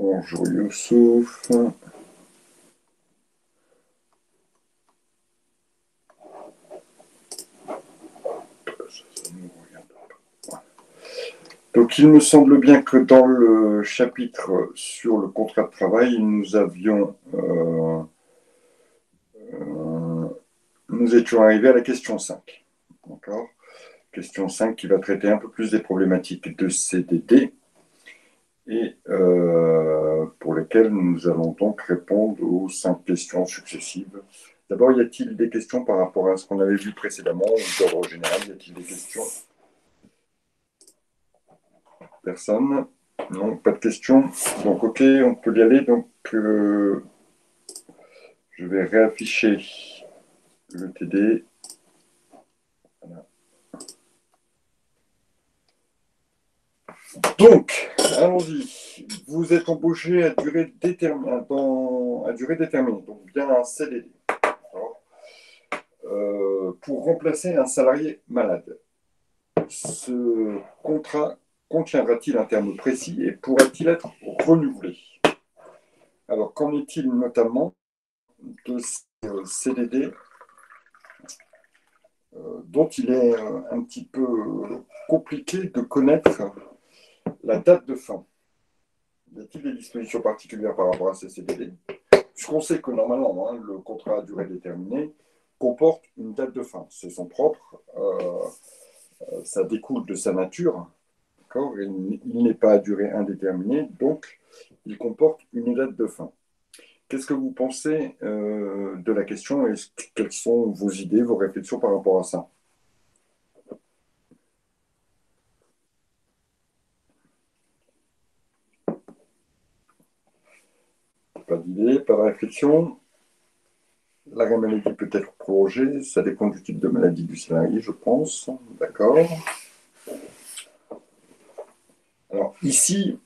Bonjour Youssouf. Donc il me semble bien que dans le chapitre sur le contrat de travail, nous étions arrivés à la question 5. D'accord ? Question 5 qui va traiter un peu plus des problématiques de CDD et pour lesquelles nous allons donc répondre aux 5 questions successives. D'abord, y a-t-il des questions par rapport à ce qu'on avait vu précédemment ou d'ordre général? Y a-t-il des questions? Personne? Non, pas de questions. Donc, ok, on peut y aller. Donc, je vais réafficher le TD. Voilà. Donc, allons-y. Vous êtes embauché à durée déterminée, donc bien un CDD, pour remplacer un salarié malade. Ce contrat contiendra-t-il un terme précis et pourra-t-il être renouvelé? Alors, qu'en est-il notamment de ce CDD dont il est un petit peu compliqué de connaître la date de fin? Y a-t-il des dispositions particulières par rapport à ces CDD? Puisqu'on sait que normalement, le contrat à durée déterminée comporte une date de fin. C'est son propre, ça découle de sa nature. Il n'est pas à durée indéterminée, donc il comporte une date de fin. Qu'est-ce que vous pensez de la question et quelles sont vos idées, vos réflexions par rapport à ça? Pas d'idée, pas de réflexion. L'arrêt maladie peut être prolongé, ça dépend du type de maladie du salarié, je pense. D'accord. Alors ici,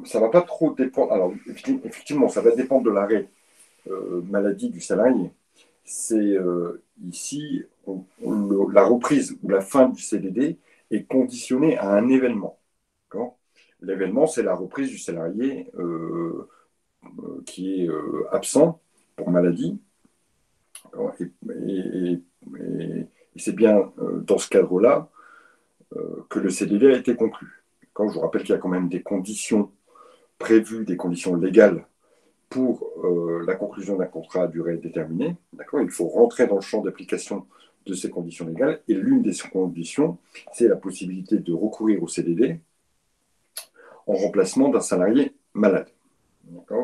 ça ne va pas trop dépendre. Alors effectivement, ça va dépendre de l'arrêt maladie du salarié. C'est ici, la reprise ou la fin du CDD est conditionnée à un événement. L'événement, c'est la reprise du salarié qui est absent pour maladie. Et c'est bien dans ce cadre-là que le CDD a été conclu. Je vous rappelle qu'il y a quand même des conditions prévues, des conditions légales pour la conclusion d'un contrat à durée déterminée. Il faut rentrer dans le champ d'application de ces conditions légales. Et l'une des conditions, c'est la possibilité de recourir au CDD en remplacement d'un salarié malade.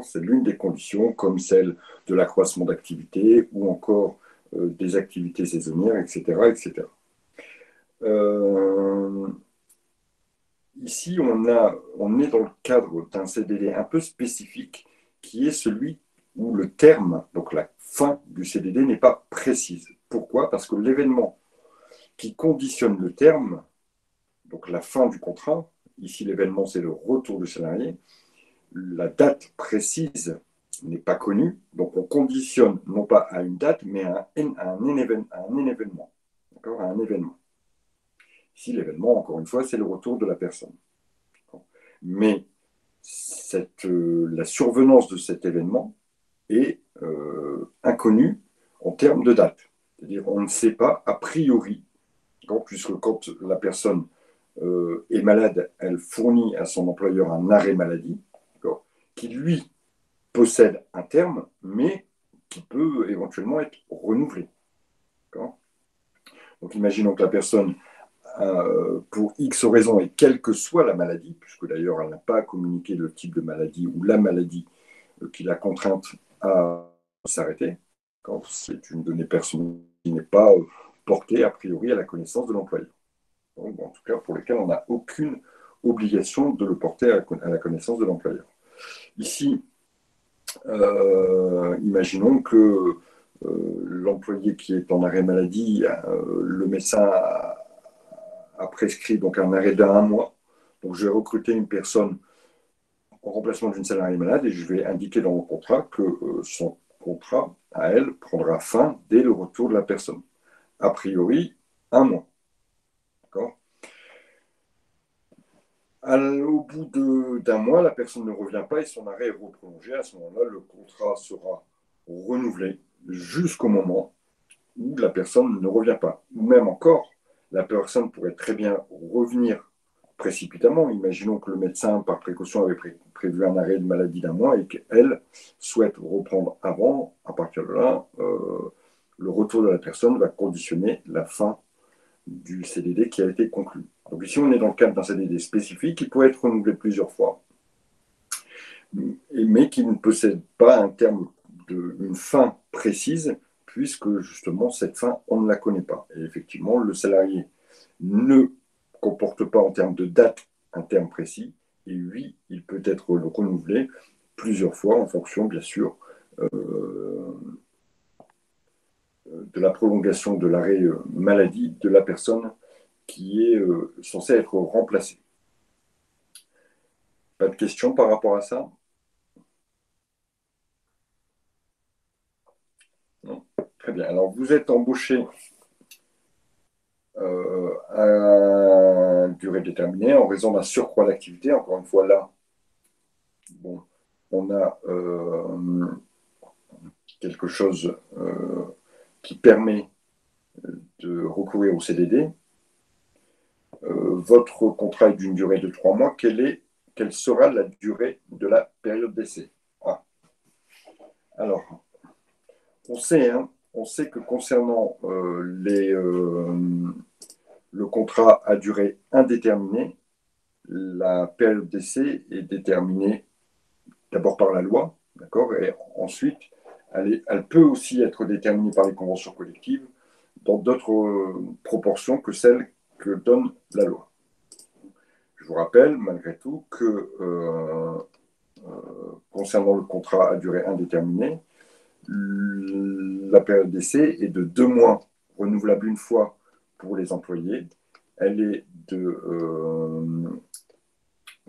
C'est l'une des conditions, comme celle de l'accroissement d'activité ou encore des activités saisonnières, etc. etc. Ici, on est dans le cadre d'un CDD un peu spécifique qui est celui où le terme, donc la fin du CDD, n'est pas précise. Pourquoi? Parce que l'événement qui conditionne le terme, donc la fin du contrat, ici l'événement c'est le retour du salarié, la date précise n'est pas connue, donc on conditionne non pas à une date, mais à un événement. À un événement. Ici, l'événement, encore une fois, c'est le retour de la personne. Mais la survenance de cet événement est inconnue en termes de date. C'est-à-dire on ne sait pas a priori, puisque quand la personne est malade, elle fournit à son employeur un arrêt maladie, qui lui possède un terme, mais qui peut éventuellement être renouvelé. Donc imaginons que la personne, pour X raisons, et quelle que soit la maladie, puisque d'ailleurs elle n'a pas communiqué le type de maladie ou la maladie qui l'a contrainte à s'arrêter, quand c'est une donnée personnelle qui n'est pas portée a priori à la connaissance de l'employeur. Donc, en tout cas, pour lesquels on n'a aucune obligation de le porter à la connaissance de l'employeur. Ici, imaginons que l'employé qui est en arrêt maladie, le médecin a prescrit donc un arrêt d'un mois. Donc, je vais recruter une personne en remplacement d'une salariée malade et je vais indiquer dans mon contrat que son contrat à elle prendra fin dès le retour de la personne. A priori, un mois. D'accord ? Au bout d'un mois, la personne ne revient pas et son arrêt est reprolongé. À ce moment-là, le contrat sera renouvelé jusqu'au moment où la personne ne revient pas. Ou même encore, la personne pourrait très bien revenir précipitamment. Imaginons que le médecin, par précaution, avait prévu un arrêt de maladie d'un mois et qu'elle souhaite reprendre avant. À partir de là, le retour de la personne va conditionner la fin du CDD qui a été conclu. Donc ici, on est dans le cadre d'un CDD spécifique qui peut être renouvelé plusieurs fois, mais qui ne possède pas un terme une fin précise, puisque justement, cette fin, on ne la connaît pas. Et effectivement, le salarié ne comporte pas en termes de date un terme précis, et oui, il peut être renouvelé plusieurs fois en fonction, bien sûr, de la prolongation de l'arrêt maladie de la personne qui est censée être remplacée. Pas de questions par rapport à ça? Non. Très bien. Alors, vous êtes embauché à durée déterminée en raison d'un surcroît d'activité. Encore une fois, là, bon, on a quelque chose qui permet de recourir au CDD. Votre contrat est d'une durée de 3 mois. Quelle sera la durée de la période d'essai? Ah. Alors, on sait que concernant le contrat à durée indéterminée, la période d'essai est déterminée d'abord par la loi, d'accord, et ensuite, elle peut aussi être déterminée par les conventions collectives dans d'autres proportions que celles que donne la loi. Je vous rappelle, malgré tout, que concernant le contrat à durée indéterminée, la période d'essai est de 2 mois, renouvelable une fois pour les employés. Elle est de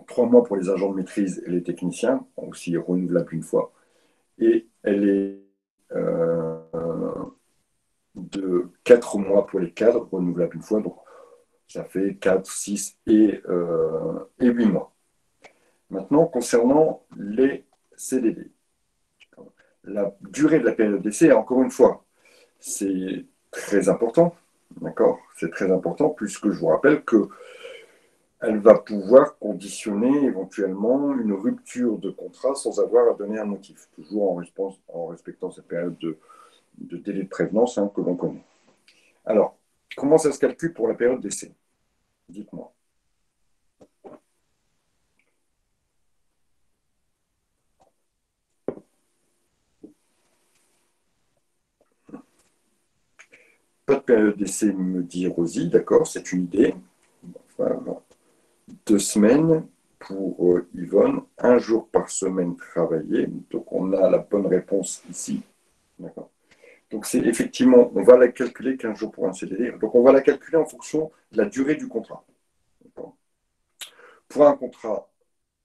3 mois pour les agents de maîtrise et les techniciens, aussi renouvelable une fois. Et elle est de 4 mois pour les cadres, renouvelable une fois. Donc, ça fait 4, 6 et 8 mois. Maintenant, concernant les CDD, la durée de la période d'essai, encore une fois, c'est très important, d'accord? C'est très important, puisque je vous rappelle que elle va pouvoir conditionner éventuellement une rupture de contrat sans avoir à donner un motif, toujours en respectant cette période de délai de prévenance que l'on connaît. Alors, comment ça se calcule pour la période d'essai? Dites-moi. Pas de période d'essai, me dit Rosie, d'accord, c'est une idée. Enfin, 2 semaines pour Yvonne, 1 jour par semaine travaillé. Donc, on a la bonne réponse ici. D'accord. Donc, c'est effectivement, on va la calculer 15 jours pour un CDD. Donc, on va la calculer en fonction de la durée du contrat. Pour un contrat,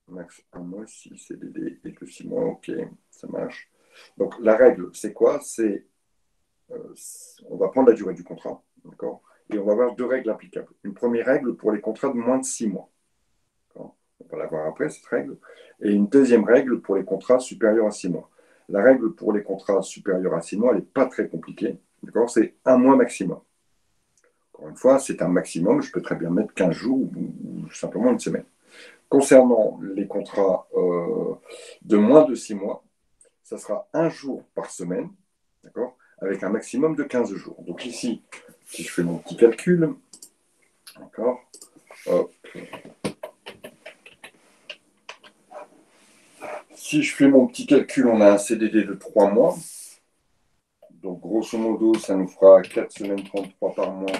max 1 mois, si CDD et que 6 mois, ok, ça marche. Donc, la règle, c'est quoi? On va prendre la durée du contrat, d'accord? Et on va avoir 2 règles applicables. Une première règle pour les contrats de moins de 6 mois. On va la voir après, cette règle. Et une deuxième règle pour les contrats supérieurs à 6 mois. La règle pour les contrats supérieurs à 6 mois, elle n'est pas très compliquée. D'accord? C'est 1 mois maximum. Encore une fois, c'est un maximum. Je peux très bien mettre 15 jours ou simplement une semaine. Concernant les contrats de moins de 6 mois, ça sera 1 jour par semaine, d'accord, avec un maximum de 15 jours. Donc ici, si je fais mon petit calcul, d'accord, hop. Si je fais mon petit calcul, on a un CDD de 3 mois. Donc, grosso modo, ça nous fera 4 semaines 33 par mois.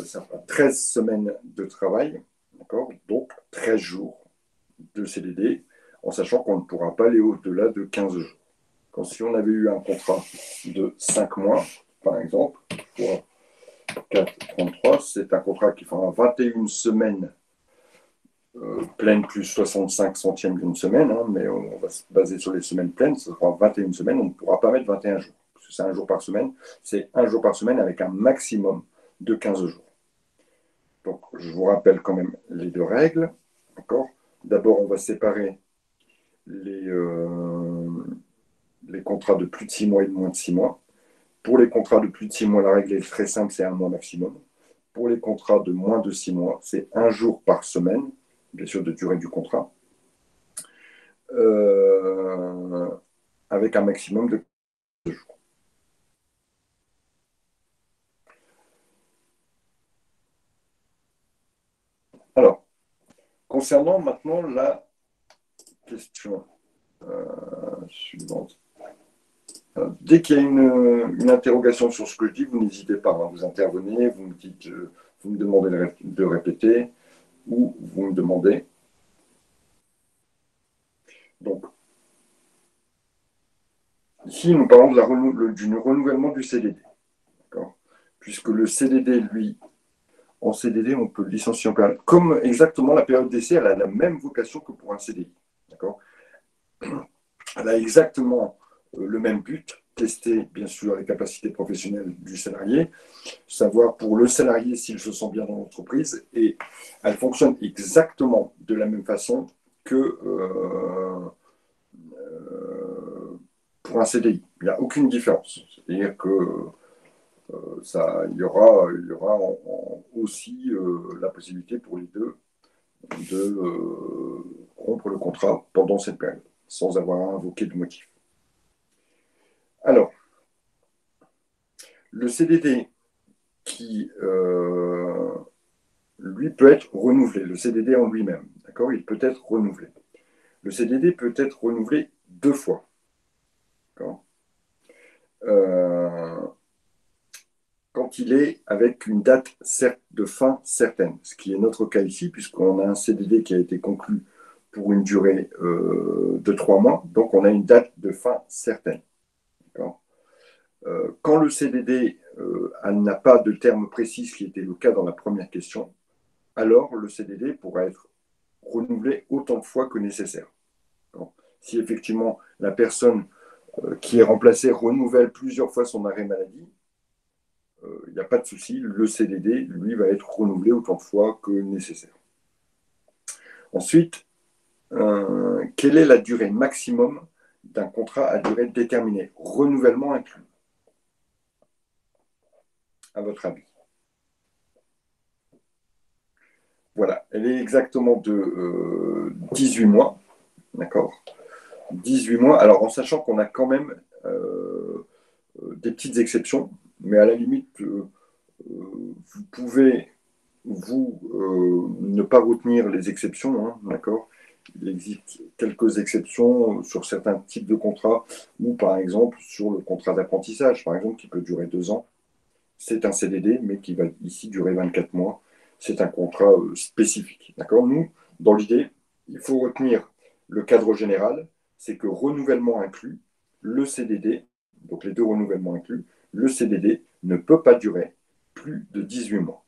Ça fera 13 semaines de travail. D'accord? Donc, 13 jours de CDD, en sachant qu'on ne pourra pas aller au-delà de 15 jours. Quand si on avait eu un contrat de 5 mois, par exemple, fois 4, 33, c'est un contrat qui fera 21 semaines pleines plus 65 centièmes d'une semaine, mais on va se baser sur les semaines pleines, ça sera 21 semaines, on ne pourra pas mettre 21 jours. Parce que c'est 1 jour par semaine, c'est 1 jour par semaine avec un maximum de 15 jours. Donc, je vous rappelle quand même les 2 règles. D'accord? D'abord, on va séparer les contrats de plus de 6 mois et de moins de 6 mois. Pour les contrats de plus de 6 mois, la règle est très simple, c'est un mois maximum. Pour les contrats de moins de 6 mois, c'est un jour par semaine, bien sûr, de durée du contrat, euh, avec un maximum de 2 jours. Alors, concernant maintenant la question suivante. Dès qu'il y a une interrogation sur ce que je dis, vous n'hésitez pas, hein, vous intervenez, vous me dites, vous me demandez de répéter ou vous me demandez. Donc, ici, nous parlons du renouvellement du CDD. Puisque le CDD, lui, en CDD, on peut le licencier en période. Comme exactement la période d'essai, elle a la même vocation que pour un CDI. D'accord ? Elle a exactement le même but, tester bien sûr les capacités professionnelles du salarié, savoir pour le salarié s'il se sent bien dans l'entreprise, et elle fonctionne exactement de la même façon que pour un CDI. Il n'y a aucune différence. C'est-à-dire que il y aura aussi la possibilité pour les deux de rompre le contrat pendant cette période, sans avoir à invoquer de motif. Alors, le CDD qui, lui, peut être renouvelé, le CDD en lui-même, d'accord, il peut être renouvelé. Le CDD peut être renouvelé 2 fois. D'accord, quand il est avec une date de fin certaine, ce qui est notre cas ici, puisqu'on a un CDD qui a été conclu pour une durée de 3 mois, donc on a une date de fin certaine. Quand le CDD n'a pas de terme précis, ce qui était le cas dans la première question, alors le CDD pourra être renouvelé autant de fois que nécessaire. Si effectivement la personne qui est remplacée renouvelle plusieurs fois son arrêt maladie, il n'y a pas de souci, le CDD, lui, va être renouvelé autant de fois que nécessaire. Ensuite, quelle est la durée maximum d'un contrat à durée déterminée, renouvellement inclus, à votre avis? Voilà, elle est exactement de 18 mois, d'accord? 18 mois, alors en sachant qu'on a quand même des petites exceptions, mais à la limite, vous pouvez, vous, ne pas retenir les exceptions, hein, d'accord? Il existe quelques exceptions sur certains types de contrats, ou par exemple sur le contrat d'apprentissage, par exemple, qui peut durer 2 ans. C'est un CDD, mais qui va ici durer 24 mois. C'est un contrat spécifique. D'accord? Nous, dans l'idée, il faut retenir le cadre général, c'est que renouvellement inclus, le CDD, donc les deux renouvellements inclus, le CDD ne peut pas durer plus de 18 mois.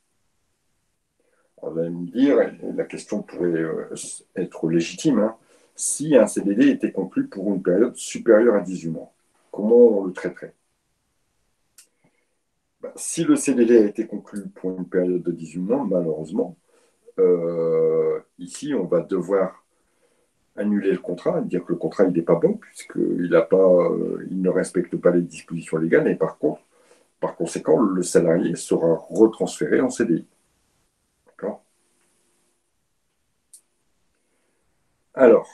Alors, vous allez me dire, la question pourrait être légitime, hein, si un CDD était conclu pour une période supérieure à 18 mois, comment on le traiterait? Si le CDD a été conclu pour une période de 18 mois, malheureusement, ici, on va devoir annuler le contrat, dire que le contrat n'est pas bon, puisqu'il il ne respecte pas les dispositions légales, et par conséquent, le salarié sera retransféré en CDI. D'accord ? Alors,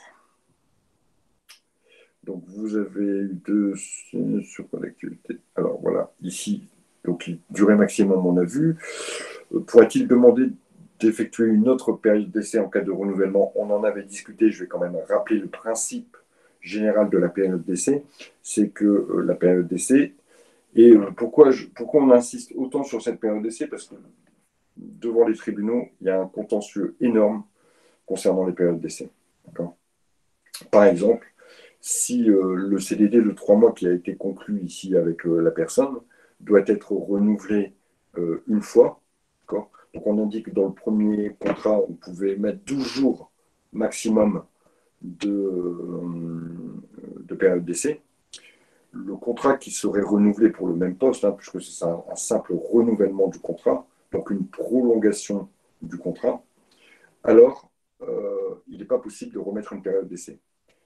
donc vous avez eu 2 sur l'activité. Alors voilà, ici, donc durée maximum, on a vu. Pourrait-il demander d'effectuer une autre période d'essai en cas de renouvellement? On en avait discuté, je vais quand même rappeler le principe général de la période d'essai, c'est que la période d'essai, et pourquoi on insiste autant sur cette période d'essai? Parce que devant les tribunaux, il y a un contentieux énorme concernant les périodes d'essai. Par exemple, si le CDD de 3 mois qui a été conclu ici avec la personne doit être renouvelé une fois, donc on indique que dans le premier contrat, on pouvait mettre 12 jours maximum de période d'essai. Le contrat qui serait renouvelé pour le même poste, hein, puisque c'est un simple renouvellement du contrat, donc une prolongation du contrat, alors possible de remettre une période d'essai.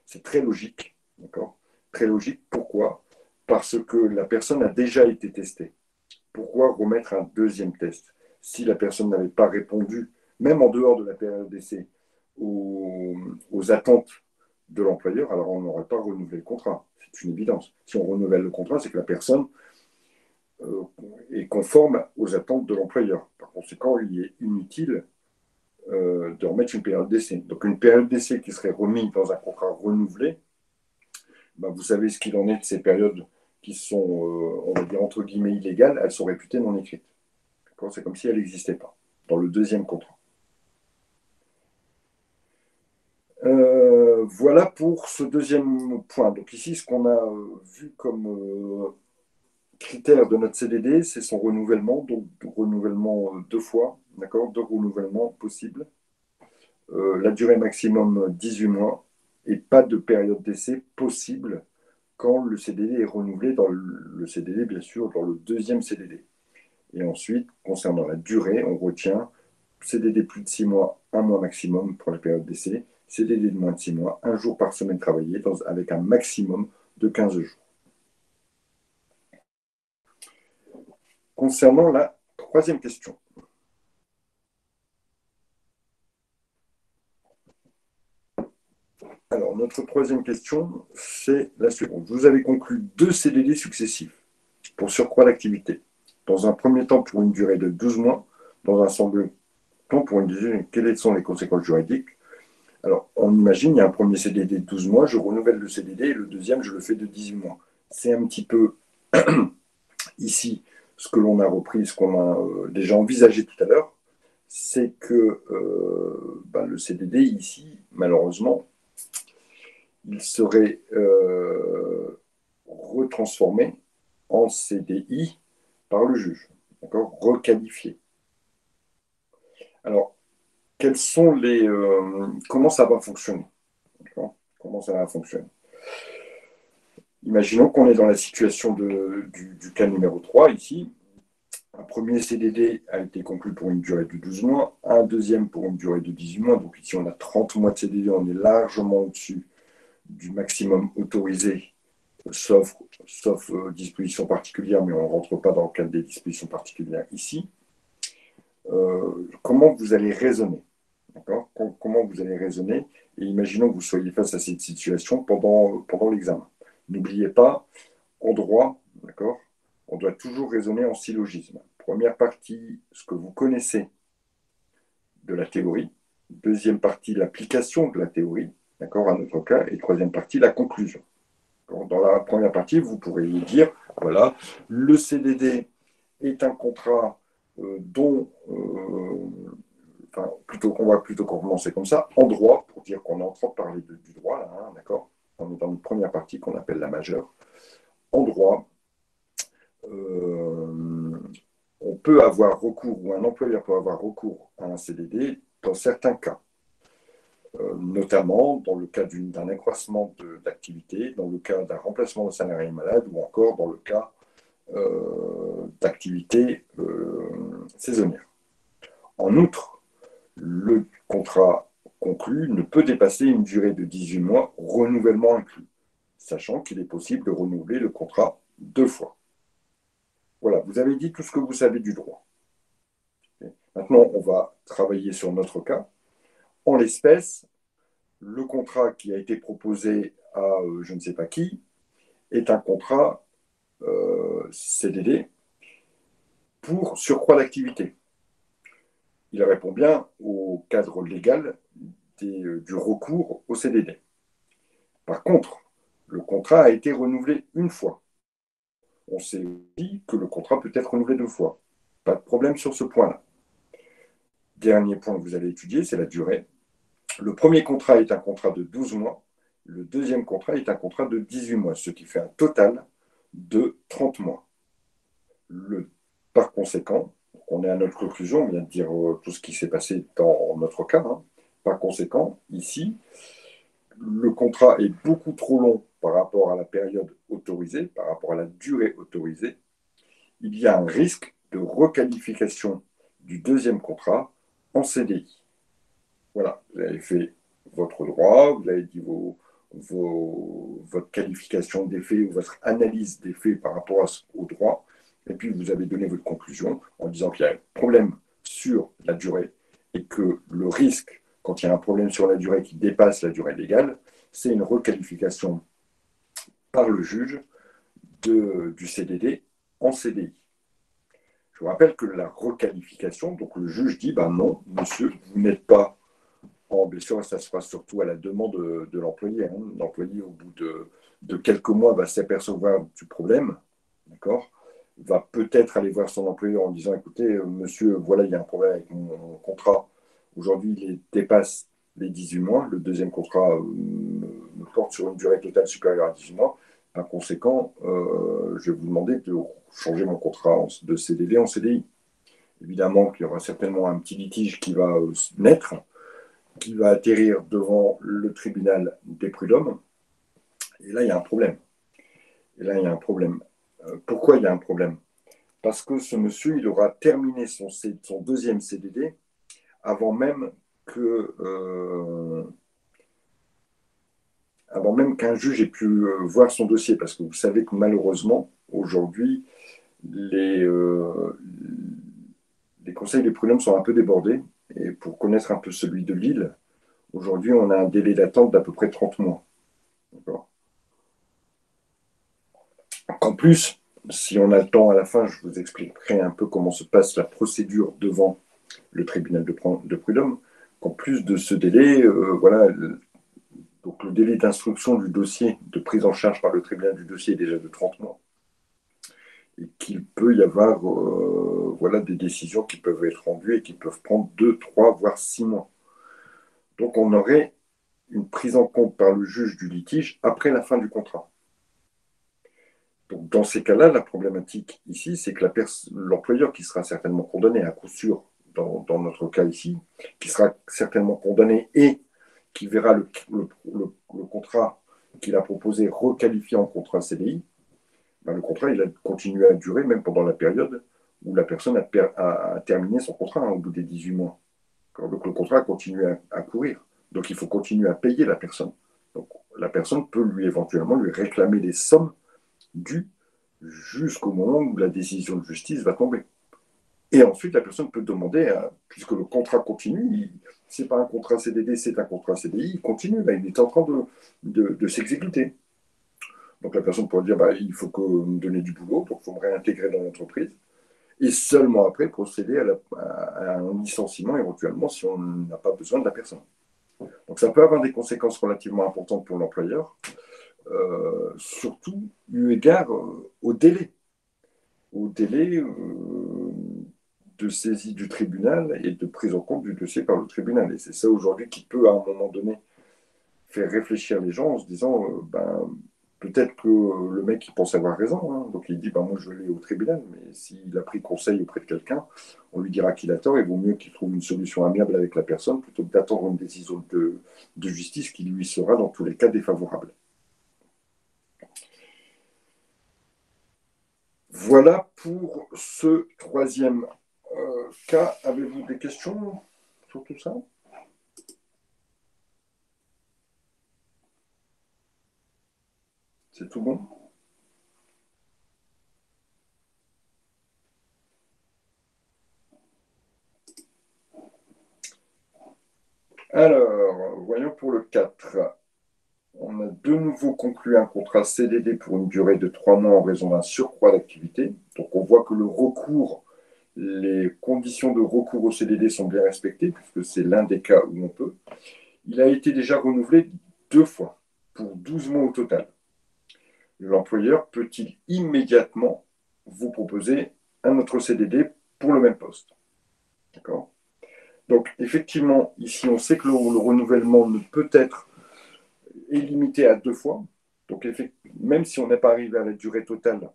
C'est très logique, d'accord? Très logique. Pourquoi? Parce que la personne a déjà été testée. Pourquoi remettre un deuxième test? Si la personne n'avait pas répondu, même en dehors de la période d'essai, aux attentes de l'employeur, alors on n'aurait pas renouvelé le contrat. C'est une évidence. Si on renouvelle le contrat, c'est que la personne est conforme aux attentes de l'employeur. Par conséquent, il est inutile de remettre une période d'essai. Donc une période d'essai qui serait remise dans un contrat renouvelé, ben, vous savez ce qu'il en est de ces périodes qui sont, on va dire, entre guillemets, illégales, elles sont réputées non écrites. C'est comme si elles n'existaient pas dans le deuxième contrat. Voilà pour ce deuxième point. Donc ici, ce qu'on a vu comme critère de notre CDD, c'est son renouvellement, donc renouvellement deux fois, d'accord, deux renouvellements possibles. La durée maximum 18 mois et pas de période d'essai possible quand le CDD est renouvelé dans le CDD, bien sûr, dans le deuxième CDD. Et ensuite, concernant la durée, on retient CDD plus de 6 mois, 1 mois maximum pour la période d'essai, CDD de moins de 6 mois, 1 jour par semaine travaillé avec un maximum de 15 jours. Concernant la troisième question. Alors, notre troisième question, c'est la suivante. Vous avez conclu 2 CDD successifs pour surcroît d'activité. Dans un premier temps, pour une durée de 12 mois, dans un second temps, pour une durée, quelles sont les conséquences juridiques? Alors, on imagine, il y a un premier CDD de 12 mois, je renouvelle le CDD et le deuxième, je le fais de 18 mois. C'est un petit peu ici ce que l'on a repris, ce qu'on a déjà envisagé tout à l'heure, c'est que le CDD ici, malheureusement, il serait retransformé en CDI par le juge, d'accord, requalifié. Alors, quels sont les, comment ça va fonctionner, comment ça va fonctionner? Imaginons qu'on est dans la situation du cas numéro 3 ici. Un premier CDD a été conclu pour une durée de 12 mois, un deuxième pour une durée de 18 mois. Donc ici, on a 30 mois de CDD, on est largement au-dessus du maximum autorisé, sauf dispositions particulières, mais on ne rentre pas dans le cadre des dispositions particulières ici. Comment vous allez raisonner, d'accord? Comment vous allez raisonner? Et imaginons que vous soyez face à cette situation pendant l'examen. N'oubliez pas, en droit, d'accord, on doit toujours raisonner en syllogisme. Première partie, ce que vous connaissez de la théorie. Deuxième partie, l'application de la théorie, d'accord, à notre cas. Et troisième partie, la conclusion. Dans la première partie, vous pourrez dire, voilà, le CDD est un contrat dont, on va plutôt commencer comme ça, en droit, pour dire qu'on est en train de parler du droit, là, hein, d'accord. On est dans une première partie qu'on appelle la majeure. En droit, on peut avoir recours, ou un employeur peut avoir recours à un CDD dans certains cas, notamment dans le cas d'un accroissement d'activité, dans le cas d'un remplacement de salarié malade, ou encore dans le cas d'activité saisonnière. En outre, le contrat conclu ne peut dépasser une durée de 18 mois, renouvellement inclus, sachant qu'il est possible de renouveler le contrat 2 fois. Voilà, vous avez dit tout ce que vous savez du droit. Maintenant, on va travailler sur notre cas. En l'espèce, le contrat qui a été proposé à je ne sais pas qui est un contrat CDD pour surcroît d'activité. Il répond bien au cadre légal du recours au CDD. Par contre, le contrat a été renouvelé une fois. On sait aussi que le contrat peut être renouvelé 2 fois. Pas de problème sur ce point-là. Dernier point que vous allez étudier, c'est la durée. Le premier contrat est un contrat de 12 mois. Le deuxième contrat est un contrat de 18 mois, ce qui fait un total de 30 mois. Par conséquent, on est à notre conclusion, on vient de dire tout ce qui s'est passé dans notre cas. Hein. Par conséquent, ici, le contrat est beaucoup trop long par rapport à la période autorisée, par rapport à la durée autorisée. Il y a un risque de requalification du deuxième contrat en CDI. Voilà, vous avez fait votre droit, vous avez dit votre qualification des faits ou votre analyse des faits par rapport au droit, et puis vous avez donné votre conclusion en disant qu'il y a un problème sur la durée et que le risque, quand il y a un problème sur la durée qui dépasse la durée légale, c'est une requalification par le juge du CDD en CDI. Je vous rappelle que la requalification, donc le juge dit, ben non, monsieur, vous n'êtes pas bien sûr, ça se fera surtout à la demande de l'employé. Hein. L'employé, au bout de quelques mois, va s'apercevoir du problème, d'accord, va peut-être aller voir son employeur en disant, écoutez, monsieur, voilà, il y a un problème avec mon contrat. Aujourd'hui, il dépasse les 18 mois. Le deuxième contrat me porte sur une durée totale supérieure à 18 mois. Par conséquent, je vais vous demander de changer mon contrat de CDD en CDI. Évidemment qu'il y aura certainement un petit litige qui va naître, qui va atterrir devant le tribunal des prud'hommes. Et là, il y a un problème. Pourquoi il y a un problème? Parce que ce monsieur, il aura terminé son deuxième CDD avant même qu'un juge ait pu voir son dossier. Parce que vous savez que malheureusement, aujourd'hui, les conseils des prud'hommes sont un peu débordés. Et pour connaître un peu celui de Lille, aujourd'hui, on a un délai d'attente d'à peu près 30 mois. D'accord. En plus, si on a le temps à la fin, je vous expliquerai un peu comment se passe la procédure devant le tribunal de prud'homme. En plus de ce délai, voilà, donc le délai d'instruction du dossier, de prise en charge par le tribunal du dossier est déjà de 30 mois. Et qu'il peut y avoir voilà, des décisions qui peuvent être rendues et qui peuvent prendre 2, 3, voire 6 mois. Donc on aurait une prise en compte par le juge du litige après la fin du contrat. Donc, dans ces cas-là, la problématique ici, c'est que l'employeur qui sera certainement condamné à coup sûr, dans notre cas ici, qui sera certainement condamné et qui verra le contrat qu'il a proposé requalifié en contrat CDI, ben le contrat, il a continué à durer même pendant la période où la personne a terminé son contrat, hein, au bout des 18 mois. Donc le contrat continue à courir. Donc il faut continuer à payer la personne. Donc la personne peut éventuellement lui réclamer les sommes dues jusqu'au moment où la décision de justice va tomber. Et ensuite, la personne peut demander, puisque le contrat continue, ce n'est pas un contrat CDD, c'est un contrat CDI, il continue, là, il est en train de s'exécuter. Donc la personne pourrait dire, bah, il faut que vous me donnez du boulot, donc il faut me réintégrer dans l'entreprise, et seulement après procéder à un licenciement éventuellement si on n'a pas besoin de la personne. Donc ça peut avoir des conséquences relativement importantes pour l'employeur, surtout eu égard au délai de saisie du tribunal et de prise en compte du dossier par le tribunal. Et c'est ça aujourd'hui qui peut, à un moment donné, faire réfléchir les gens en se disant, peut-être que le mec, il pense avoir raison. Hein, donc il dit, moi, je vais aller au tribunal. Mais s'il a pris conseil auprès de quelqu'un, on lui dira qu'il a tort. Il vaut mieux qu'il trouve une solution amiable avec la personne plutôt que d'attendre une décision de justice qui lui sera, dans tous les cas, défavorable. Voilà pour ce troisième cas. Avez-vous des questions sur tout ça? C'est tout bon? Alors, voyons pour le 4. On a de nouveau conclu un contrat CDD pour une durée de 3 mois en raison d'un surcroît d'activité. Donc on voit que les conditions de recours au CDD sont bien respectées, puisque c'est l'un des cas où on peut. Il a été déjà renouvelé 2 fois, pour 12 mois au total. L'employeur peut-il immédiatement vous proposer un autre CDD pour le même poste? D'accord. Donc effectivement, ici on sait que le renouvellement ne peut être est limité à 2 fois. Donc, même si on n'est pas arrivé à la durée totale,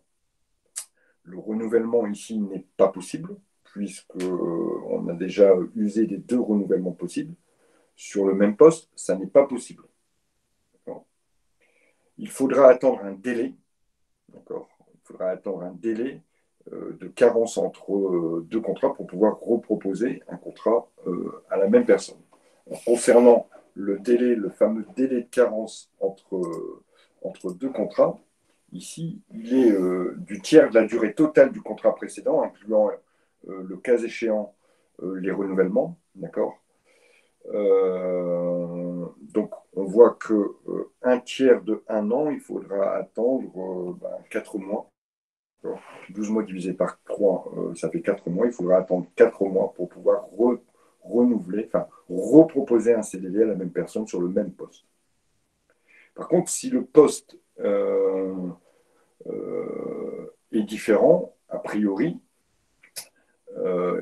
le renouvellement ici n'est pas possible, puisqu'on a déjà usé des 2 renouvellements possibles. Sur le même poste, ça n'est pas possible. Il faudra attendre un délai. Il faudra attendre un délai de carence entre 2 contrats pour pouvoir reproposer un contrat à la même personne. Alors, concernant le délai, le fameux délai de carence entre deux contrats, ici, il est du tiers de la durée totale du contrat précédent, incluant le cas échéant les renouvellements, d'accord. Donc, on voit que un tiers de un an, il faudra attendre 4 mois. 12 mois divisé par 3, ça fait 4 mois. Il faudra attendre 4 mois pour pouvoir renouveler, enfin, reproposer un CDD à la même personne sur le même poste. Par contre, si le poste est différent, a priori,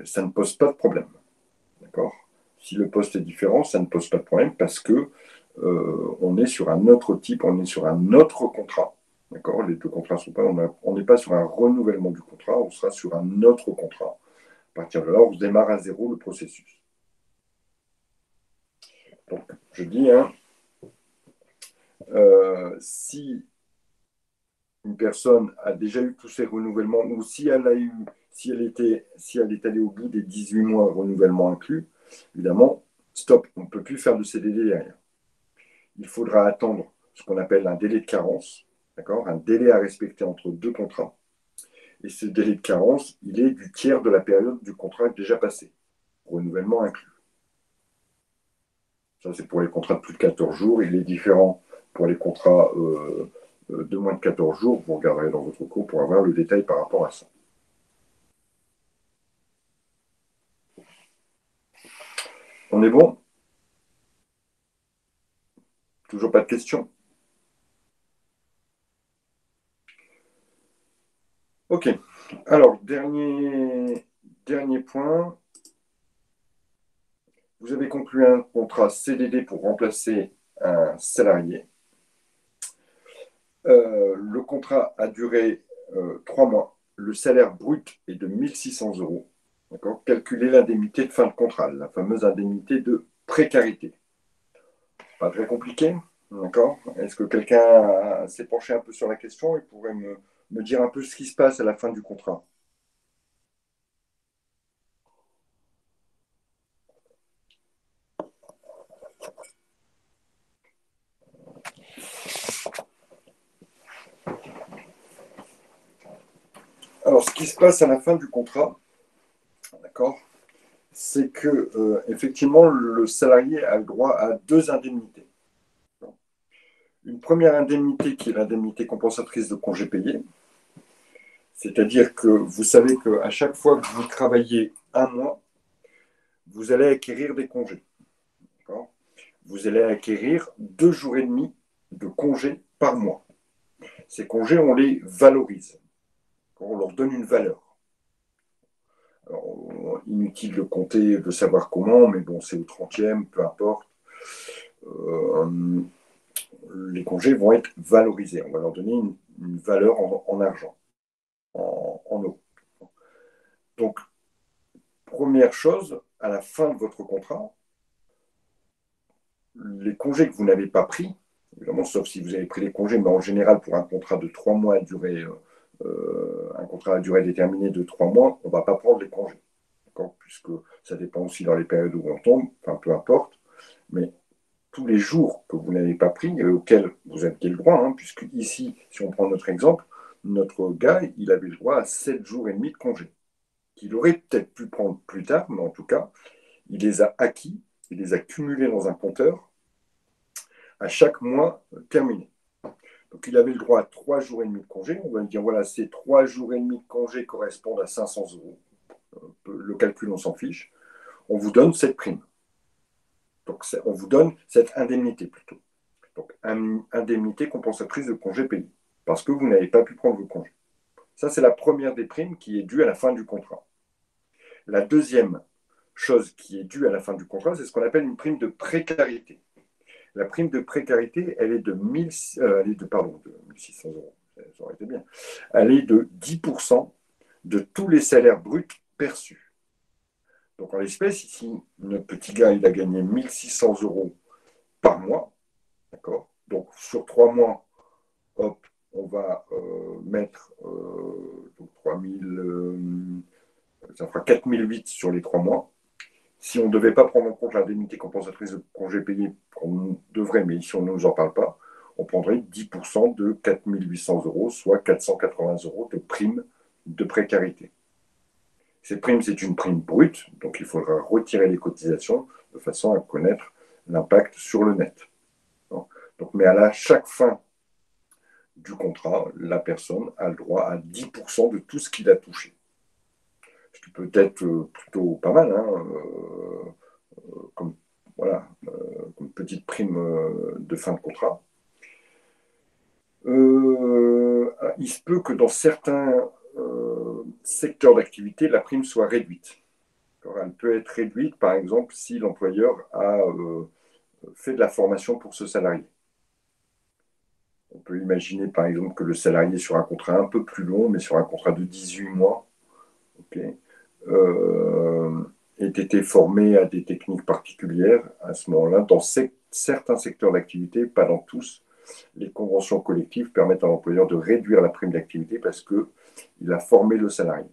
ça ne pose pas de problème. D'accord. Si le poste est différent, ça ne pose pas de problème parce que on est sur un autre type, on est sur un autre contrat. D'accord. Les deux contrats sont pas, on n'est pas sur un renouvellement du contrat, on sera sur un autre contrat. À partir de là, on démarre à zéro le processus. Donc, je dis, hein, si une personne a déjà eu tous ses renouvellements ou si elle est allée au bout des 18 mois renouvellement inclus, évidemment, stop, on ne peut plus faire de CDD derrière. Il faudra attendre ce qu'on appelle un délai de carence, d'accord, un délai à respecter entre deux contrats. Et ce délai de carence, il est du tiers de la période du contrat déjà passé, renouvellement inclus. Ça, c'est pour les contrats de plus de 14 jours. Il est différent pour les contrats de moins de 14 jours. Vous regarderez dans votre cours pour avoir le détail par rapport à ça. On est bon? Toujours pas de questions? Ok. Alors, dernier point. Vous avez conclu un contrat CDD pour remplacer un salarié. Le contrat a duré 3 mois. Le salaire brut est de 1600 euros. D'accord. Calculez l'indemnité de fin de contrat, la fameuse indemnité de précarité. Pas très compliqué, d'accord. Est-ce que quelqu'un s'est penché un peu sur la question et pourrait me dire un peu ce qui se passe à la fin du contrat? Alors, ce qui se passe à la fin du contrat, d'accord, c'est que effectivement, le salarié a le droit à deux indemnités. Une première indemnité qui est l'indemnité compensatrice de congés payés, c'est-à-dire que vous savez qu'à chaque fois que vous travaillez un mois, vous allez acquérir des congés. D'accord. Vous allez acquérir 2 jours et demi de congés par mois. Ces congés, on les valorise. On leur donne une valeur. Alors, inutile de compter, de savoir comment, mais bon, c'est au 30e, peu importe. Euh, les congés vont être valorisés. On va leur donner une valeur en argent, en euros. Donc, première chose, à la fin de votre contrat, les congés que vous n'avez pas pris, évidemment, sauf si vous avez pris les congés, mais en général, pour un contrat de 3 mois à durée, un contrat à durée déterminée de 3 mois, on ne va pas prendre les congés. Puisque ça dépend aussi dans les périodes où on tombe, enfin peu importe. Mais tous les jours que vous n'avez pas pris et auxquels vous aviez le droit, hein, puisque ici, si on prend notre exemple, notre gars, il avait le droit à 7 jours et demi de congé, qu'il aurait peut-être pu prendre plus tard, mais en tout cas, il les a acquis, il les a cumulés dans un compteur à chaque mois terminé. Donc il avait le droit à 3 jours et demi de congé. On va lui dire, voilà, ces 3 jours et demi de congé correspondent à 500 euros. Le calcul, on s'en fiche. On vous donne cette prime. Donc on vous donne cette indemnité plutôt. Donc indemnité compensatrice de congé payé. Parce que vous n'avez pas pu prendre vos congés. Ça, c'est la première des primes qui est due à la fin du contrat. La deuxième chose qui est due à la fin du contrat, c'est ce qu'on appelle une prime de précarité. La prime de précarité, elle est de 1600 euros. Ça aurait été bien. Elle est de 10% de tous les salaires bruts perçus. Donc en l'espèce, ici, notre petit gars, il a gagné 1600 euros par mois. D'accord. Donc sur 3 mois, hop, on va mettre donc 3000, ça fera 4008 sur les 3 mois. si on ne devait pas prendre en compte l'indemnité compensatrice de congés payés, qu'on devrait, mais ici on ne nous en parle pas, on prendrait 10% de 4 800 euros, soit 480 euros de prime de précarité. Cette prime, c'est une prime brute, donc il faudra retirer les cotisations de façon à connaître l'impact sur le net. Donc, mais à chaque fin du contrat, la personne a le droit à 10% de tout ce qu'il a touché. Ce qui peut être plutôt pas mal, hein, comme, voilà, comme petite prime de fin de contrat. Il se peut que dans certains secteurs d'activité, la prime soit réduite. Elle peut être réduite, par exemple, si l'employeur a fait de la formation pour ce salarié. On peut imaginer, par exemple, que le salarié sur un contrat un peu plus long, mais sur un contrat de 18 mois, okay, ait été formé à des techniques particulières. À ce moment-là, dans certains secteurs d'activité, pas dans tous, les conventions collectives permettent à l'employeur de réduire la prime d'activité parce qu'il a formé le salarié.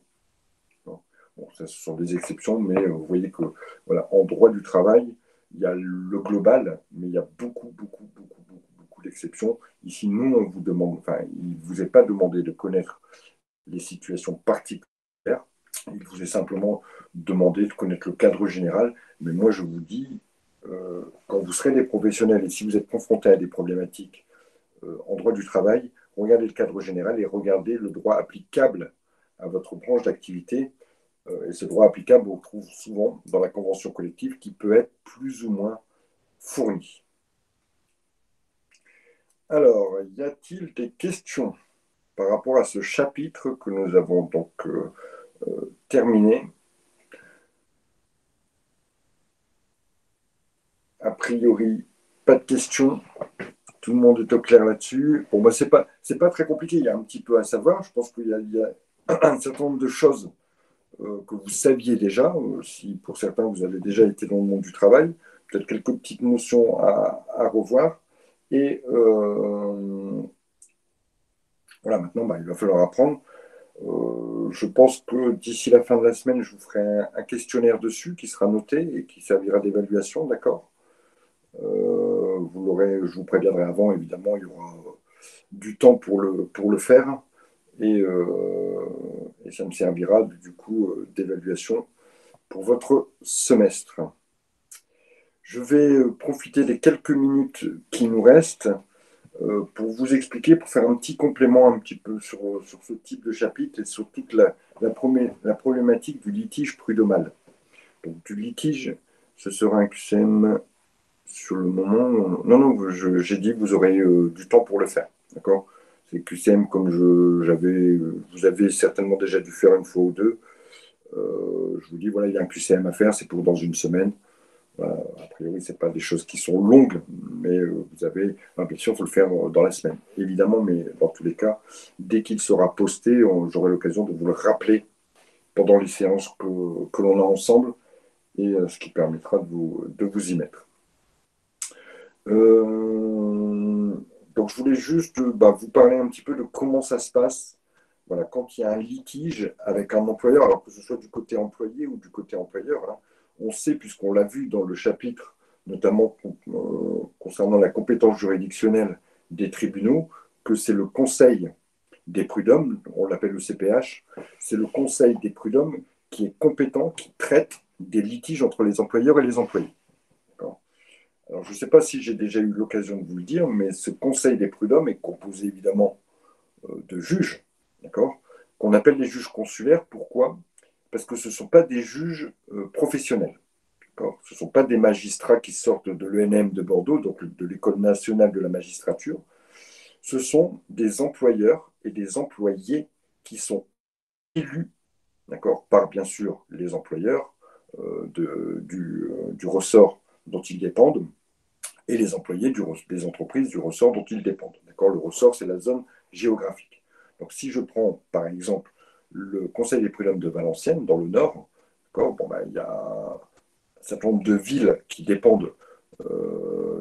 Bon, ça, ce sont des exceptions, mais vous voyez que voilà, en droit du travail, il y a le global, mais il y a beaucoup d'exceptions. Ici, nous, on vous demande, enfin, il ne vous est pas demandé de connaître les situations particulières. Il vous est simplement demandé de connaître le cadre général. Mais moi, je vous dis, quand vous serez des professionnels et si vous êtes confrontés à des problématiques en droit du travail, regardez le cadre général et regardez le droit applicable à votre branche d'activité. Et ce droit applicable, on le trouve souvent dans la convention collective qui peut être plus ou moins fourni. Alors, y a-t-il des questions par rapport à ce chapitre que nous avons donc terminé? A priori, pas de questions. Tout le monde est au clair là-dessus. Bon, moi, c'est pas très compliqué. Il y a un petit peu à savoir. Je pense qu'il y a un certain nombre de choses que vous saviez déjà. Si pour certains, vous avez déjà été dans le monde du travail, peut-être quelques petites notions à revoir. Et voilà, maintenant, il va falloir apprendre. Je pense que d'ici la fin de la semaine, je vous ferai un questionnaire dessus qui sera noté et qui servira d'évaluation, d'accord? Vous l'aurez, je vous préviendrai avant, évidemment, il y aura du temps pour le faire et ça me servira du coup d'évaluation pour votre semestre. Je vais profiter des quelques minutes qui nous restent pour vous expliquer, pour faire un petit complément un petit peu sur ce type de chapitre et sur toute la problématique du litige prud'homal. Donc, du litige, ce sera un QCM sur le moment. Non, j'ai dit que vous aurez du temps pour le faire. D'accord? C'est QCM comme vous avez certainement déjà dû faire une fois ou deux. Je vous dis, voilà, il y a un QCM à faire, c'est pour dans une semaine. A priori, ce n'est pas des choses qui sont longues, mais vous avez, bien sûr, il faut le faire dans la semaine, évidemment, mais dans tous les cas, dès qu'il sera posté, j'aurai l'occasion de vous le rappeler pendant les séances que l'on a ensemble, et ce qui permettra de vous y mettre. Donc, je voulais juste vous parler un petit peu de comment ça se passe. Voilà, quand il y a un litige avec un employeur, alors que ce soit du côté employé ou du côté employeur, hein, on sait, puisqu'on l'a vu dans le chapitre, notamment concernant la compétence juridictionnelle des tribunaux, que c'est le Conseil des prud'hommes, on l'appelle le CPH, c'est le Conseil des prud'hommes qui est compétent, qui traite des litiges entre les employeurs et les employés. Alors, je ne sais pas si j'ai déjà eu l'occasion de vous le dire, mais ce Conseil des prud'hommes est composé évidemment de juges, d'accord, qu'on appelle les juges consulaires. Pourquoi? Parce que ce ne sont pas des juges professionnels. D'accord, ce ne sont pas des magistrats qui sortent de l'ENM de Bordeaux, donc de l'École nationale de la magistrature. Ce sont des employeurs et des employés qui sont élus, d'accord, par bien sûr les employeurs du ressort dont ils dépendent et les employés des entreprises du ressort dont ils dépendent. D'accord, le ressort, c'est la zone géographique. Donc, si je prends, par exemple, le Conseil des prud'hommes de Valenciennes, dans le Nord, il y a un certain nombre de villes qui dépendent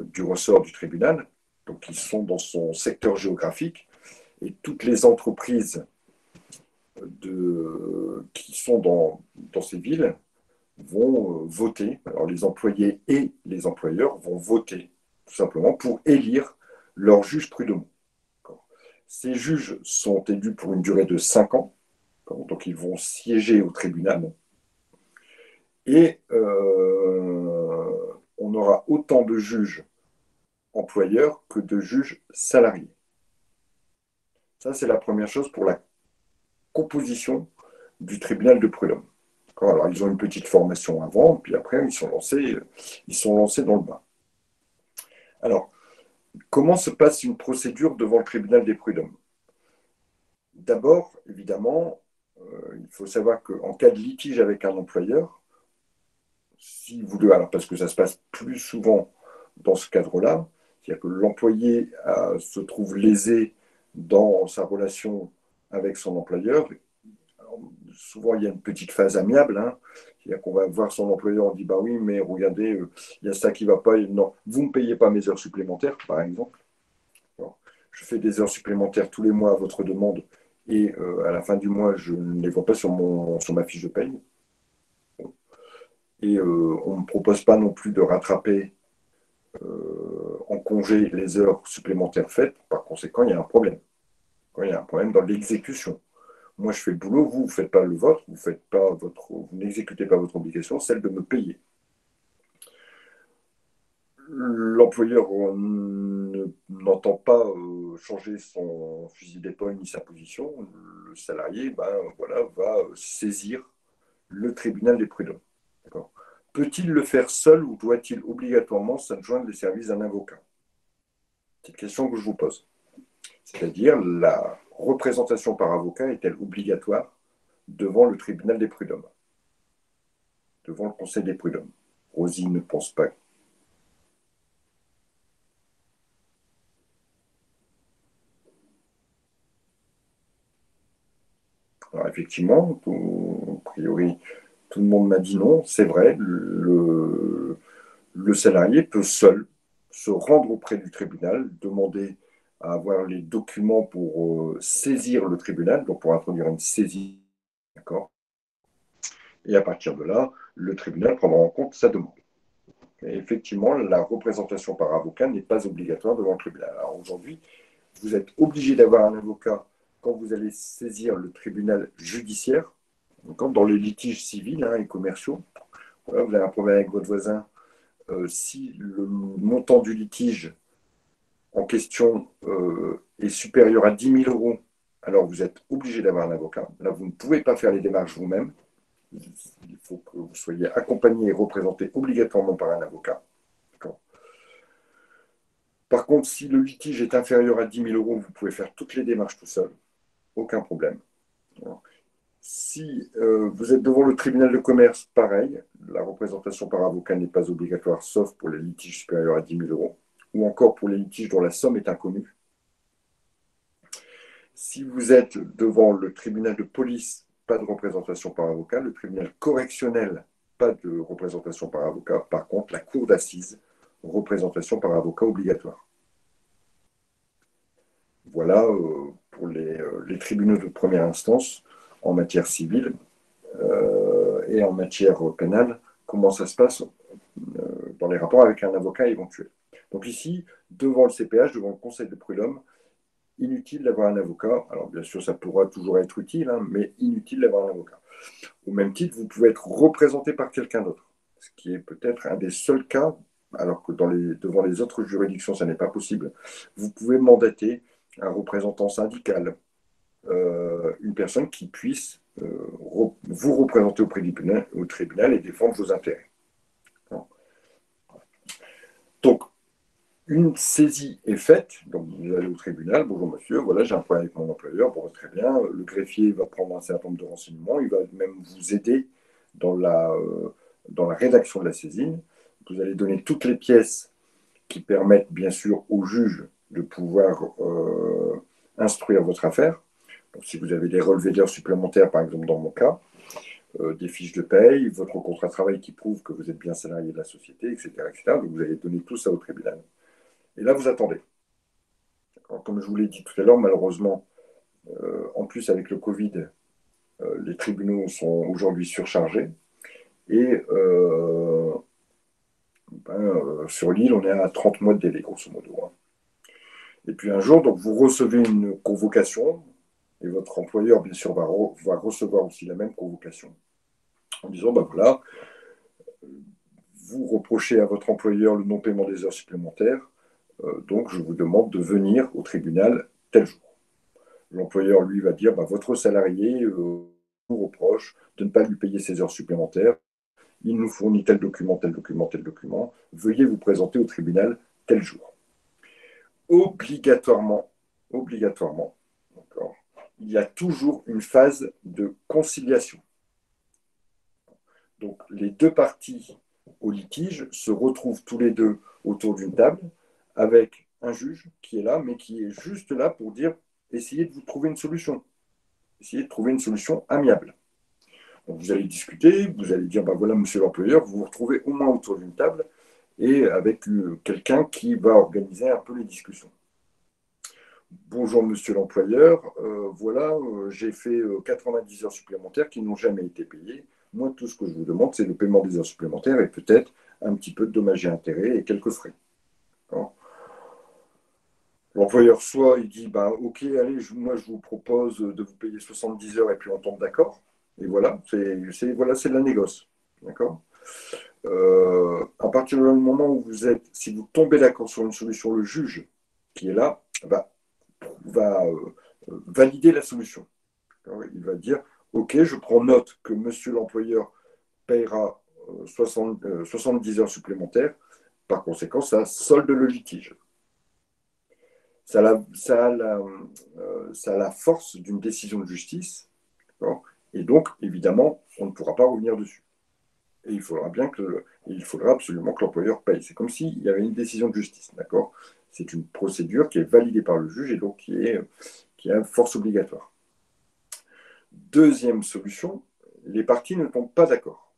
du ressort du tribunal, donc qui sont dans son secteur géographique, et toutes les entreprises qui sont dans ces villes vont voter. Alors les employés et les employeurs vont voter tout simplement pour élire leurs juges prud'homaux. Ces juges sont élus pour une durée de 5 ans, donc ils vont siéger au tribunal et on aura autant de juges employeurs que de juges salariés. Ça, c'est la première chose pour la composition du tribunal de prud'homme. Alors, ils ont une petite formation avant, puis après, ils sont lancés dans le bain. Alors, comment se passe une procédure devant le tribunal des prud'hommes? D'abord, évidemment, il faut savoir qu'en cas de litige avec un employeur, si vous devez, alors parce que ça se passe plus souvent dans ce cadre-là, c'est-à-dire que l'employé se trouve lésé dans sa relation avec son employeur. Alors, souvent, il y a une petite phase amiable, hein. C'est-à-dire qu'on va voir son employeur, on dit bah oui, mais regardez, il y a ça qui ne va pas, non, vous ne me payez pas mes heures supplémentaires, par exemple. Alors, je fais des heures supplémentaires tous les mois à votre demande et à la fin du mois, je ne les vois pas sur ma fiche de paye. Et on ne me propose pas non plus de rattraper en congé les heures supplémentaires faites. Par conséquent, il y a un problème. Il y a un problème dans l'exécution. Moi, je fais le boulot, vous ne faites pas le vôtre, vous n'exécutez pas votre obligation, celle de me payer. L'employeur n'entend pas changer son fusil d'épaule ni sa position. Le salarié voilà, va saisir le tribunal des prud'hommes. Peut-il le faire seul ou doit-il obligatoirement s'adjoindre les services d'un avocat? C'est une question que je vous pose. C'est-à-dire, la représentation par avocat est-elle obligatoire devant le tribunal des prud'hommes, devant le conseil des prud'hommes? Rosie ne pense pas. Alors effectivement, a priori, tout le monde m'a dit non. C'est vrai, le salarié peut seul se rendre auprès du tribunal, demander à avoir les documents pour saisir le tribunal, donc pour introduire une saisie, d'accord. Et à partir de là, le tribunal prendra en compte sa demande. Et effectivement, la représentation par avocat n'est pas obligatoire devant le tribunal. Alors aujourd'hui, vous êtes obligé d'avoir un avocat quand vous allez saisir le tribunal judiciaire, dans les litiges civils et commerciaux. Voilà, vous avez un problème avec votre voisin. Si le montant du litige en question est supérieur à 10 000 euros, alors vous êtes obligé d'avoir un avocat. Là, vous ne pouvez pas faire les démarches vous-même. Il faut que vous soyez accompagné et représenté obligatoirement par un avocat. Par contre, si le litige est inférieur à 10 000 euros, vous pouvez faire toutes les démarches tout seul. Aucun problème. Si vous êtes devant le tribunal de commerce, pareil, la représentation par avocat n'est pas obligatoire, sauf pour les litiges supérieurs à 10 000 euros, ou encore pour les litiges dont la somme est inconnue. Si vous êtes devant le tribunal de police, pas de représentation par avocat. Le tribunal correctionnel, pas de représentation par avocat. Par contre, la cour d'assises, représentation par avocat obligatoire. Voilà pour les tribunaux de première instance en matière civile et en matière pénale, comment ça se passe dans les rapports avec un avocat éventuel. Donc ici, devant le CPH, devant le Conseil de prud'homme, inutile d'avoir un avocat. Alors bien sûr, ça pourra toujours être utile, mais inutile d'avoir un avocat. Au même titre, vous pouvez être représenté par quelqu'un d'autre, ce qui est peut-être un des seuls cas, alors que devant les autres juridictions, ça n'est pas possible. Vous pouvez mandater un représentant syndical, une personne qui puisse vous représenter auprès au tribunal et défendre vos intérêts. Donc, une saisie est faite, donc vous allez au tribunal, bonjour monsieur, voilà, j'ai un problème avec mon employeur, bon, très bien, le greffier va prendre un certain nombre de renseignements, il va même vous aider dans la rédaction de la saisine, vous allez donner toutes les pièces qui permettent bien sûr au juge de pouvoir instruire votre affaire. Donc, si vous avez des relevés d'heures supplémentaires, par exemple dans mon cas, des fiches de paye, votre contrat de travail qui prouve que vous êtes bien salarié de la société, etc., etc. Donc vous allez donner tout ça au tribunal. Et là, vous attendez. Comme je vous l'ai dit tout à l'heure, malheureusement, en plus avec le Covid, les tribunaux sont aujourd'hui surchargés. Et sur l'île, on est à 30 mois de délai, grosso modo. Hein. Et puis un jour, donc, vous recevez une convocation, et votre employeur, bien sûr, va recevoir aussi la même convocation, en disant, ben voilà, vous reprochez à votre employeur le non-paiement des heures supplémentaires, donc je vous demande de venir au tribunal tel jour. L'employeur, lui, va dire, bah, votre salarié vous reproche de ne pas lui payer ses heures supplémentaires, il nous fournit tel document, tel document, tel document, veuillez vous présenter au tribunal tel jour. Obligatoirement, obligatoirement, d'accord, il y a toujours une phase de conciliation. Donc les deux parties au litige se retrouvent tous les deux autour d'une table avec un juge qui est là, mais qui est juste là pour dire essayez de vous trouver une solution. Essayez de trouver une solution amiable. Donc vous allez discuter, vous allez dire, ben voilà, monsieur l'employeur, vous vous retrouvez au moins autour d'une table et avec quelqu'un qui va organiser un peu les discussions. Bonjour monsieur l'employeur, voilà, j'ai fait 90 heures supplémentaires qui n'ont jamais été payées. Moi, tout ce que je vous demande, c'est le paiement des heures supplémentaires et peut-être un petit peu de dommages et intérêts et quelques frais. L'employeur, soit il dit, bah, ok, allez, moi je vous propose de vous payer 70 heures et puis on tombe d'accord. Et voilà, c'est de la négoce. D'accord. À partir du moment où si vous tombez d'accord sur une solution, le juge qui est là va valider la solution. Il va dire, ok, je prends note que monsieur l'employeur paiera 70 heures supplémentaires. Par conséquent, ça solde le litige. Ça a la force d'une décision de justice. Et donc, évidemment, on ne pourra pas revenir dessus. Et il faudra absolument que l'employeur paye. C'est comme s'il y avait une décision de justice. D'accord. C'est une procédure qui est validée par le juge et donc qui a force obligatoire. Deuxième solution, les parties ne tombent pas d'accord.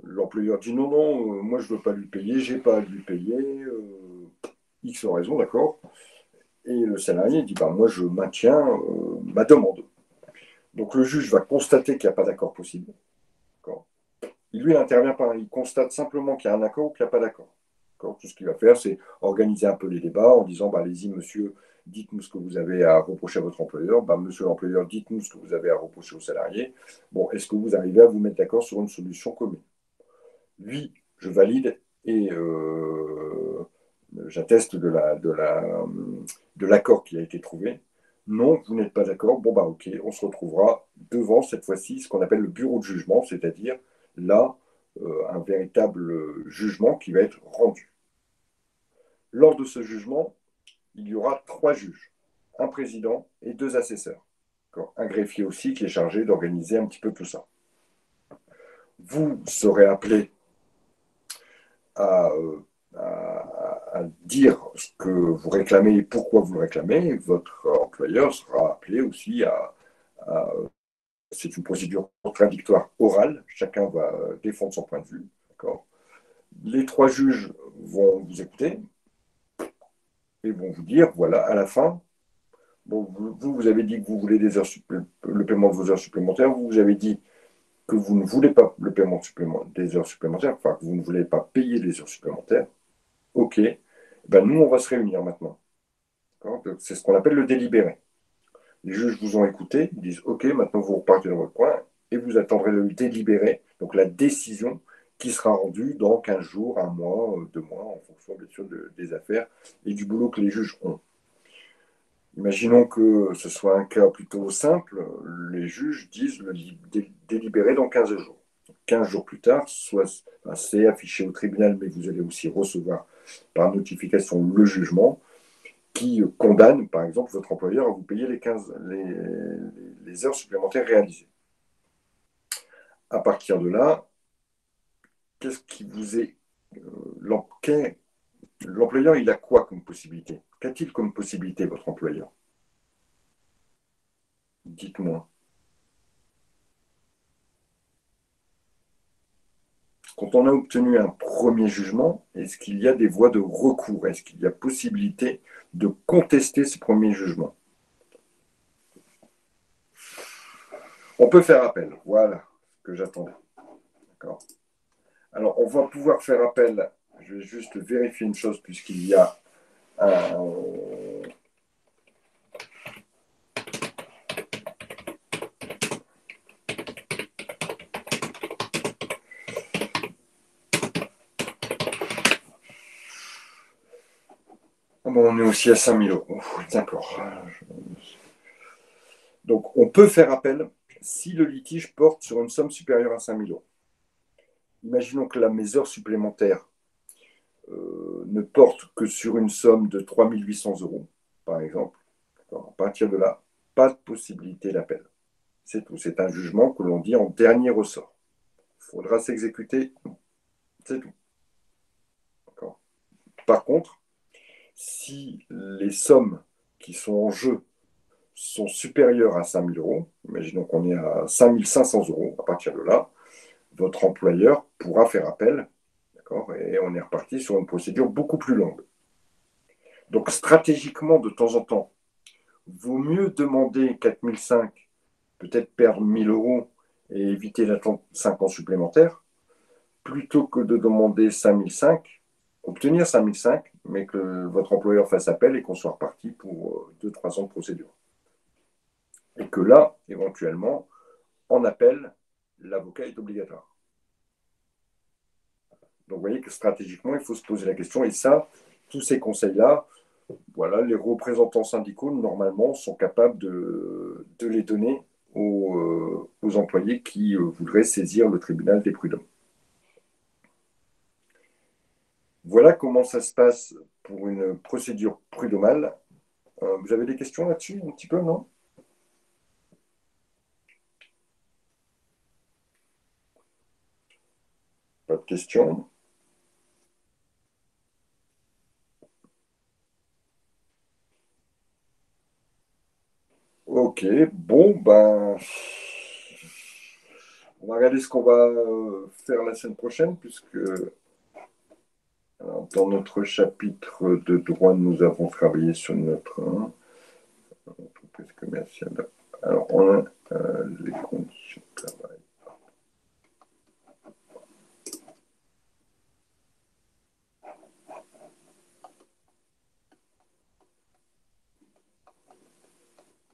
L'employeur dit non, non, moi je ne veux pas lui payer, j'ai pas à lui payer, X raison, d'accord. Et le salarié dit bah, moi je maintiens ma demande. Donc le juge va constater qu'il n'y a pas d'accord possible. Lui, il n'intervient pas, il constate simplement qu'il y a un accord ou qu'il n'y a pas d'accord. Tout ce qu'il va faire, c'est organiser un peu les débats en disant bah, allez-y, monsieur, dites-nous ce que vous avez à reprocher à votre employeur. Bah, monsieur l'employeur, dites-nous ce que vous avez à reprocher aux salariés. Bon, est-ce que vous arrivez à vous mettre d'accord sur une solution commune? Oui, je valide et j'atteste de l'accord qui a été trouvé. Non, vous n'êtes pas d'accord. Bon, bah ok, on se retrouvera devant cette fois-ci ce qu'on appelle le bureau de jugement, c'est-à-dire là, un véritable jugement qui va être rendu. Lors de ce jugement, il y aura 3 juges, un président et 2 assesseurs. Un greffier aussi qui est chargé d'organiser un petit peu tout ça. Vous serez appelé à, à dire ce que vous réclamez et pourquoi vous le réclamez. Votre employeur sera appelé aussi c'est une procédure contradictoire orale. Chacun va défendre son point de vue. Les 3 juges vont vous écouter et vont vous dire, voilà, à la fin, bon, vous avez dit que vous voulez le paiement de vos heures supplémentaires, vous avez dit que vous ne voulez pas le paiement des heures supplémentaires, enfin que vous ne voulez pas payer les heures supplémentaires. Ok, ben nous on va se réunir maintenant. C'est ce qu'on appelle le délibéré. Les juges vous ont écouté, ils disent ok, maintenant vous repartez dans votre coin et vous attendrez le délibéré, donc la décision qui sera rendue dans 15 jours, un mois, 2 mois, en fonction bien sûr des affaires et du boulot que les juges ont. Imaginons que ce soit un cas plutôt simple, les juges disent le délibéré dans 15 jours. 15 jours plus tard, c'est affiché au tribunal, mais vous allez aussi recevoir par notification le jugement qui condamne, par exemple, votre employeur à vous payer les heures supplémentaires réalisées. À partir de là, qu'est-ce qui vous est... L'employeur, il a quoi comme possibilité? Qu'a-t-il comme possibilité, votre employeur? Dites-moi. Quand on a obtenu un premier jugement, est-ce qu'il y a des voies de recours? Est-ce qu'il y a possibilité de contester ce premier jugement? On peut faire appel. Voilà ce que j'attendais. Alors, on va pouvoir faire appel. Je vais juste vérifier une chose puisqu'il y a un... Bon, on est aussi à 5 000 euros. D'accord. Donc, on peut faire appel si le litige porte sur une somme supérieure à 5 000 euros. Imaginons que mes heures supplémentaires ne portent que sur une somme de 3 800 euros, par exemple. À partir de là, pas de possibilité d'appel. C'est tout. C'est un jugement que l'on dit en dernier ressort. Il faudra s'exécuter. C'est tout. Par contre, si les sommes qui sont en jeu sont supérieures à 5 000 euros, imaginons qu'on est à 5 500 euros, à partir de là, votre employeur pourra faire appel, et on est reparti sur une procédure beaucoup plus longue. Donc stratégiquement, de temps en temps, vaut mieux demander 4 500, peut-être perdre 1 000 euros et éviter d'attendre 5 ans supplémentaires, plutôt que de demander 5 500, obtenir 5 500, mais que votre employeur fasse appel et qu'on soit reparti pour 2-3 ans de procédure. Et que là, éventuellement, en appel, l'avocat est obligatoire. Donc, vous voyez que stratégiquement, il faut se poser la question. Et ça, tous ces conseils-là, voilà, les représentants syndicaux, normalement, sont capables de les donner aux employés qui voudraient saisir le tribunal des prud'hommes. Voilà comment ça se passe pour une procédure prud'homale. Vous avez des questions là-dessus, un petit peu, non? Pas de questions. Ok, bon, ben, on va regarder ce qu'on va faire la semaine prochaine, puisque dans notre chapitre de droit, nous avons travaillé sur notre entreprise commerciale. Alors, on a les conditions de travail.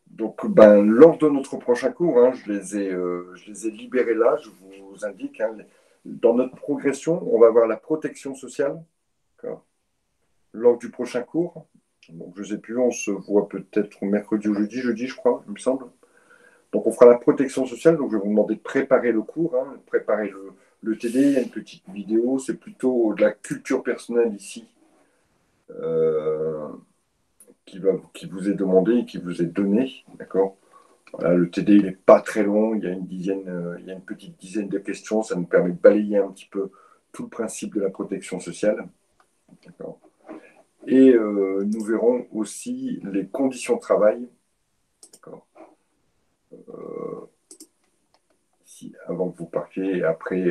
Donc, ben, lors de notre prochain cours, je les ai libérés là, je vous indique. Dans notre progression, on va voir la protection sociale lors du prochain cours. Donc, je ne sais plus, on se voit peut-être mercredi ou jeudi, je crois, il me semble. Donc, on fera la protection sociale. Donc, je vais vous demander de préparer le cours, préparer le TD. Il y a une petite vidéo. C'est plutôt de la culture personnelle ici qui vous est demandé et qui vous est donné. D'accord. Voilà, le TD, il n'est pas très long. Il y a une petite dizaine de questions. Ça nous permet de balayer un petit peu tout le principe de la protection sociale. D'accord. Et nous verrons aussi les conditions de travail. D'accord. Avant que vous partiez, et après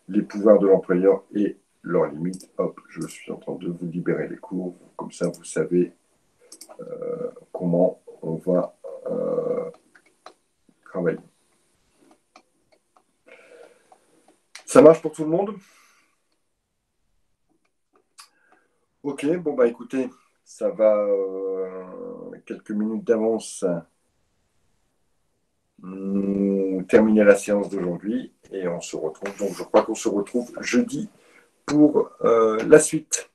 les pouvoirs de l'employeur et leurs limites. Hop, je suis en train de vous libérer les cours. Comme ça, vous savez comment on va travailler. Ça marche pour tout le monde? Ok, bon bah écoutez, ça va quelques minutes d'avance nous terminer la séance d'aujourd'hui et on se retrouve. Donc je crois qu'on se retrouve jeudi pour la suite.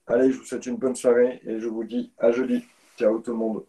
Allez, je vous souhaite une bonne soirée et je vous dis à jeudi. Ciao tout le monde.